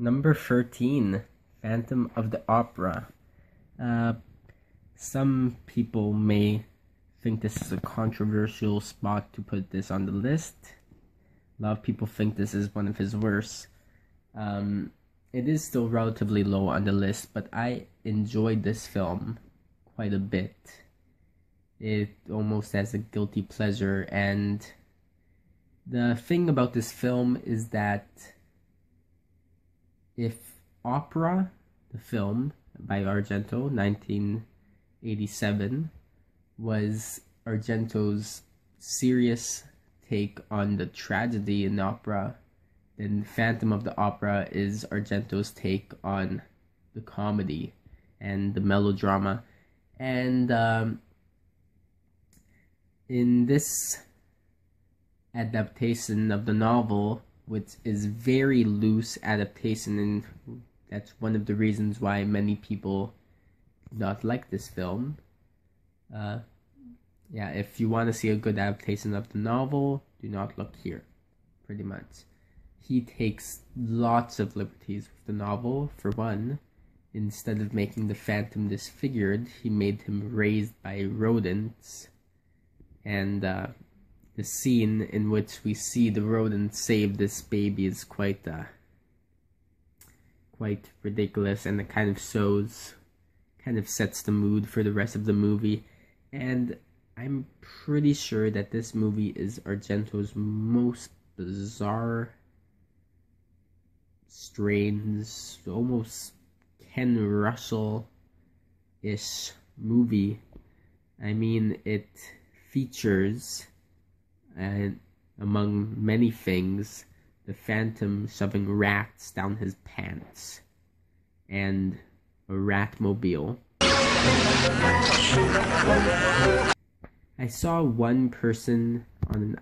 Number 13, Phantom of the Opera. Some people may think this is a controversial spot to put this on the list. A lot of people think this is one of his worst. It is still relatively low on the list, but I enjoyed this film quite a bit. It almost has a guilty pleasure, and the thing about this film is that if Opera, the film by Argento, 1987, was Argento's serious take on the tragedy in opera, then Phantom of the Opera is Argento's take on the comedy and the melodrama. And in this adaptation of the novel, which is very loose adaptation, and that's one of the reasons why many people do not like this film. If you want to see a good adaptation of the novel, do not look here, pretty much. He takes lots of liberties with the novel. For one, instead of making the Phantom disfigured, he made him raised by rodents. And the scene in which we see the rodents save this baby is quite ridiculous, and it kind of sets the mood for the rest of the movie. And I'm pretty sure that this movie is Argento's most bizarre, strange, almost Ken Russell-ish movie. I mean, it features, among many things, the Phantom shoving rats down his pants, and a rat-mobile. I saw one person on an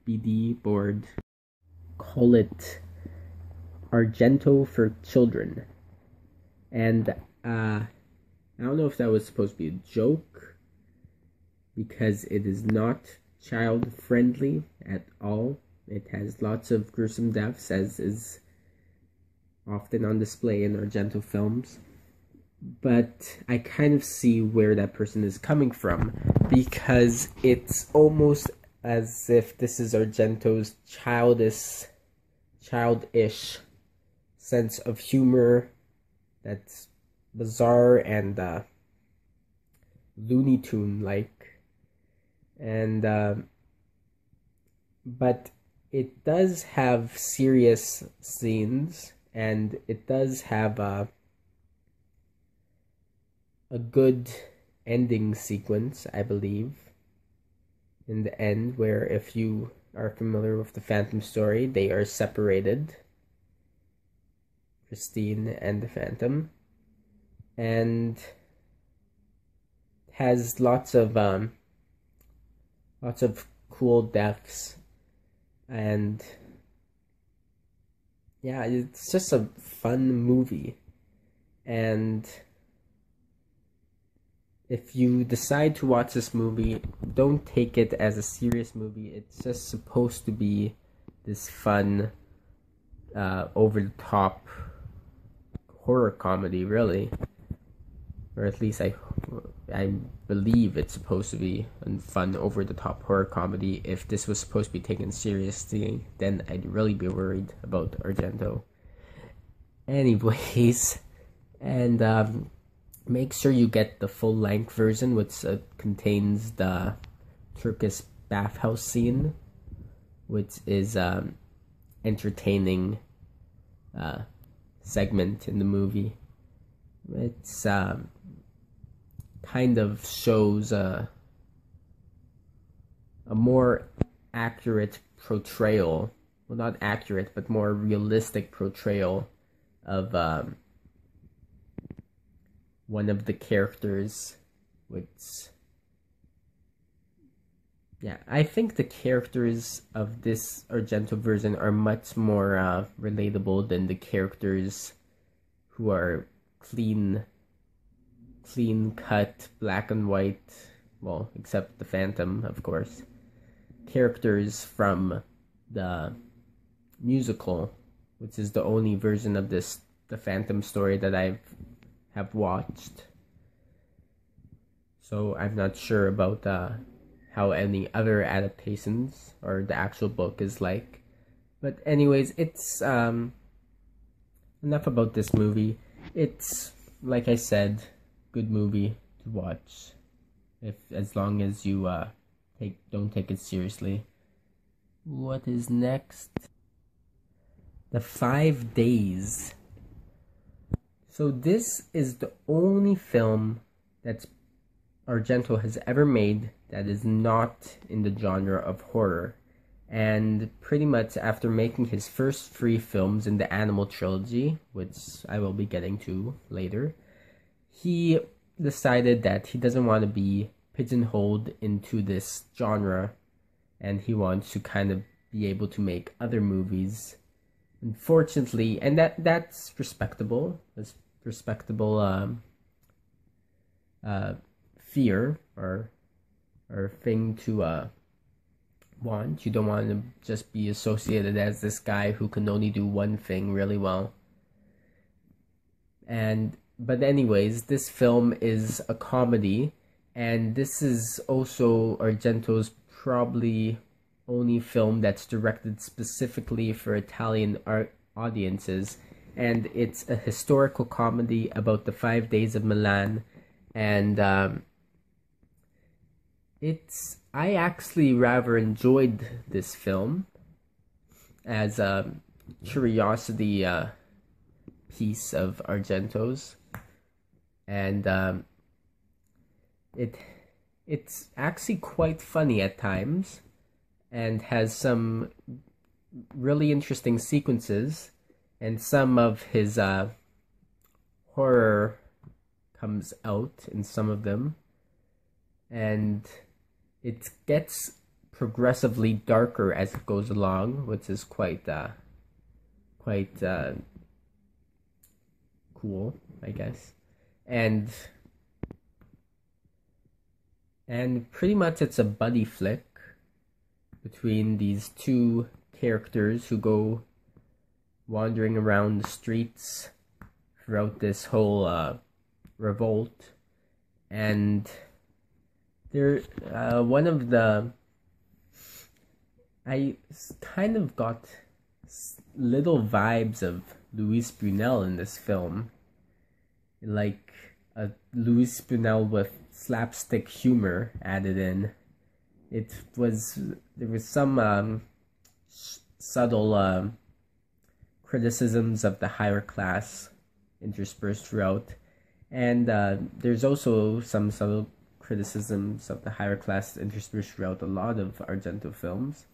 IMDb board call it Argento for children, and I don't know if that was supposed to be a joke, because it is not child-friendly at all. It has lots of gruesome deaths, as is often on display in Argento films. But I kind of see where that person is coming from, because it's almost as if this is Argento's childish sense of humor that's bizarre and Looney Tune-like. And but it does have serious scenes, and it does have a good ending sequence, I believe, in the end, where, if you are familiar with the Phantom story, they are separated, Christine and the Phantom, and has lots of cool deaths, and yeah, it's just a fun movie. And if you decide to watch this movie, don't take it as a serious movie. It's just supposed to be this fun, over-the-top horror comedy, really. Or at least I believe it's supposed to be a fun, over-the-top horror comedy. If this was supposed to be taken seriously, then I'd really be worried about Argento. Anyways, and make sure you get the full-length version, which contains the Turkish bathhouse scene, which is entertaining segment in the movie. It's kind of shows a more accurate portrayal, well, not accurate, but more realistic portrayal of one of the characters, which, yeah, I think the characters of this Argento version are much more relatable than the characters who are clean cut, black and white, well, except the Phantom, of course, characters from the musical which is the only version of the Phantom story that I have watched. So I'm not sure about how any other adaptations or the actual book is like. But anyways, it's enough about this movie. It's, like I said, good movie to watch, as long as you don't take it seriously. What is next? The 5 Days. So this is the only film that Argento has ever made that is not in the genre of horror. And pretty much after making his first 3 films in the Animal trilogy, which I will be getting to later, he decided that he doesn't want to be pigeonholed into this genre, and he wants to kind of be able to make other movies. Unfortunately, and that's respectable. That's respectable fear or thing to want. You don't want to just be associated as this guy who can only do one thing really well. But anyways, this film is a comedy, and this is also Argento's probably only film that's directed specifically for Italian audiences, and it's a historical comedy about the 5 Days of Milan, and I actually rather enjoyed this film as a curiosity piece of Argento's, and it's actually quite funny at times, and has some really interesting sequences, and some of his horror comes out in some of them, and it gets progressively darker as it goes along, which is quite cool, I guess. And pretty much it's a buddy flick between these 2 characters who go wandering around the streets throughout this whole revolt, and they're one of the I kind of got little vibes of Luis Buñuel in this film, like a Luis Buñuel with slapstick humor added in. There was some subtle criticisms of the higher class interspersed throughout, and there's also some subtle criticisms of the higher class interspersed throughout a lot of Argento films.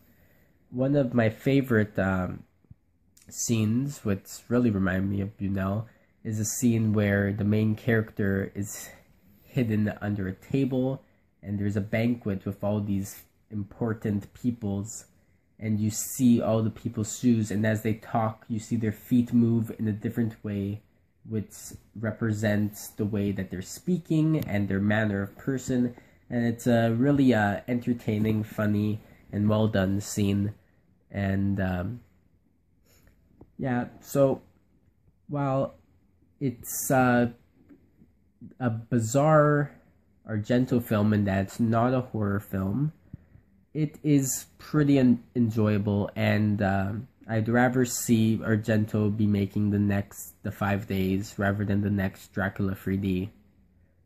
One of my favorite scenes, which really remind me of Buñuel, is a scene where the main character is hidden under a table, and there's a banquet with all these important peoples, and you see all the people's shoes, and as they talk, you see their feet move in a different way, which represents the way that they're speaking and their manner of person. And it's a really entertaining, funny, and well done scene. And yeah, so while it's a bizarre Argento film in that it's not a horror film, it is pretty enjoyable, and I'd rather see Argento be making the 5 Days rather than the next Dracula 3D,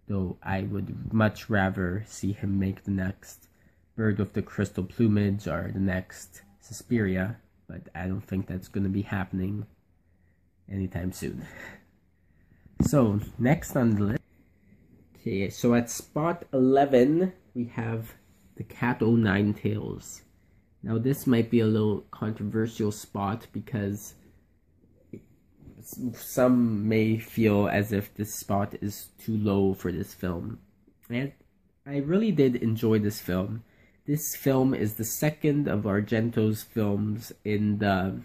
though I would much rather see him make the next Bird with the Crystal Plumage or the next Suspiria, but I don't think that's going to be happening anytime soon. So, next on the list. Okay, so at spot 11, we have The Cat O' Nine Tails. Now, this might be a little controversial spot because some may feel as if this spot is too low for this film. And I really did enjoy this film. This film is the second of Argento's films in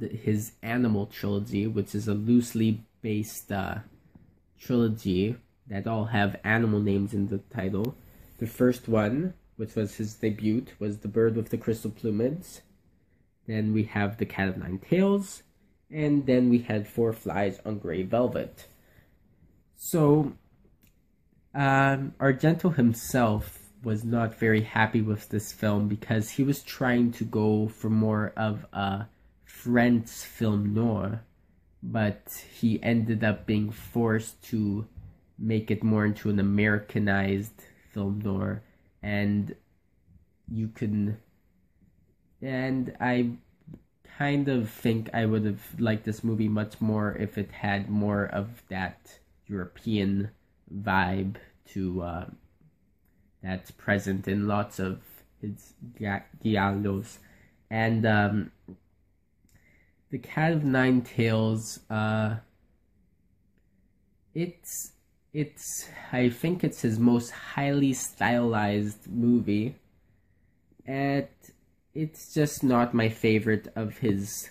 his Animal trilogy, which is a loosely based trilogy that all have animal names in the title. The first one, which was his debut, was The Bird with the Crystal Plumage. Then we have The Cat of Nine Tails, and then we had Four Flies on Grey Velvet. So, Argento himself was not very happy with this film because he was trying to go for more of a French film noir, but he ended up being forced to make it more into an Americanized film noir, and I kind of think I would have liked this movie much more if it had more of that European vibe to that's present in lots of his giallos. And The Cat of Nine Tails, I think it's his most highly stylized movie, and it's just not my favorite of his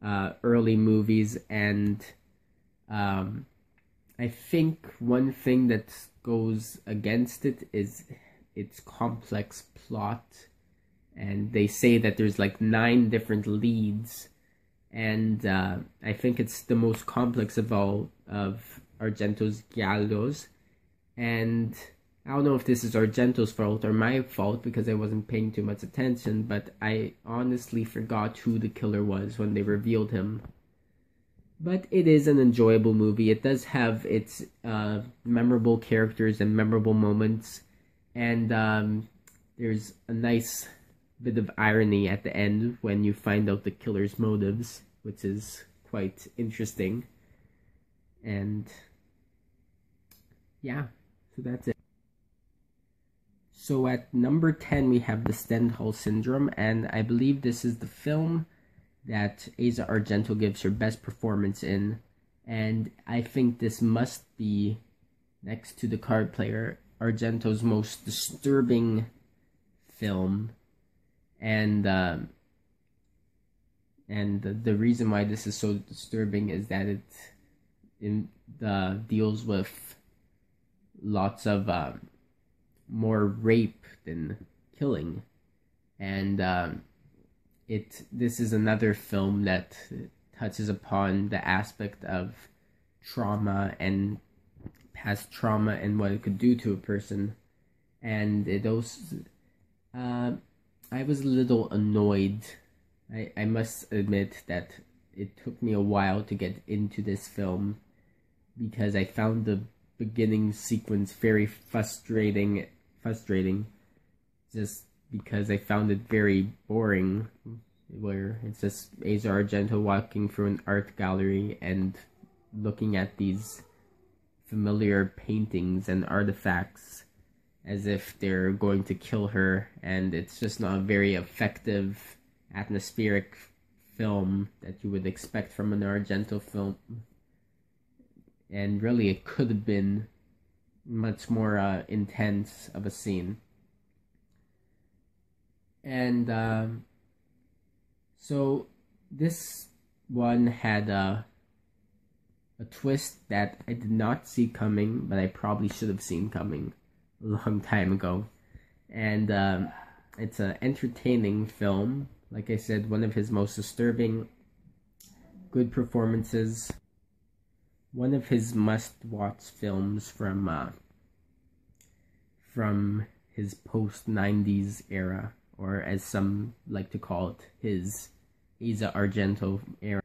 early movies. And I think one thing that goes against it is its complex plot, and they say that there's like 9 different leads, and I think it's the most complex of all of Argento's giallos. And I don't know if this is Argento's fault or my fault because I wasn't paying too much attention, but I honestly forgot who the killer was when they revealed him. But it is an enjoyable movie. It does have its memorable characters and memorable moments, and there's a nice bit of irony at the end when you find out the killer's motives, which is quite interesting. And yeah, so that's it. So at number 10 we have the Stendhal Syndrome, and I believe this is the film that Asia Argento gives her best performance in, and I think this must be, next to The Card Player, Argento's most disturbing film. And the reason why this is so disturbing is that it deals with lots of more rape than killing, and this is another film that touches upon the aspect of trauma and past trauma and what it could do to a person. And it also, I was a little annoyed. I must admit that it took me a while to get into this film because I found the beginning sequence very frustrating, just because I found it very boring, where it's just Asia Argento walking through an art gallery and looking at these familiar paintings and artifacts as if they're going to kill her, and it's just not a very effective, atmospheric film that you would expect from an Argento film. And really, it could have been much more intense of a scene. And so this one had a twist that I did not see coming, but I probably should have seen coming a long time ago. And it's an entertaining film. Like I said, one of his most disturbing, good performances. One of his must-watch films from his post-90s era, or as some like to call it, his Asia Argento era.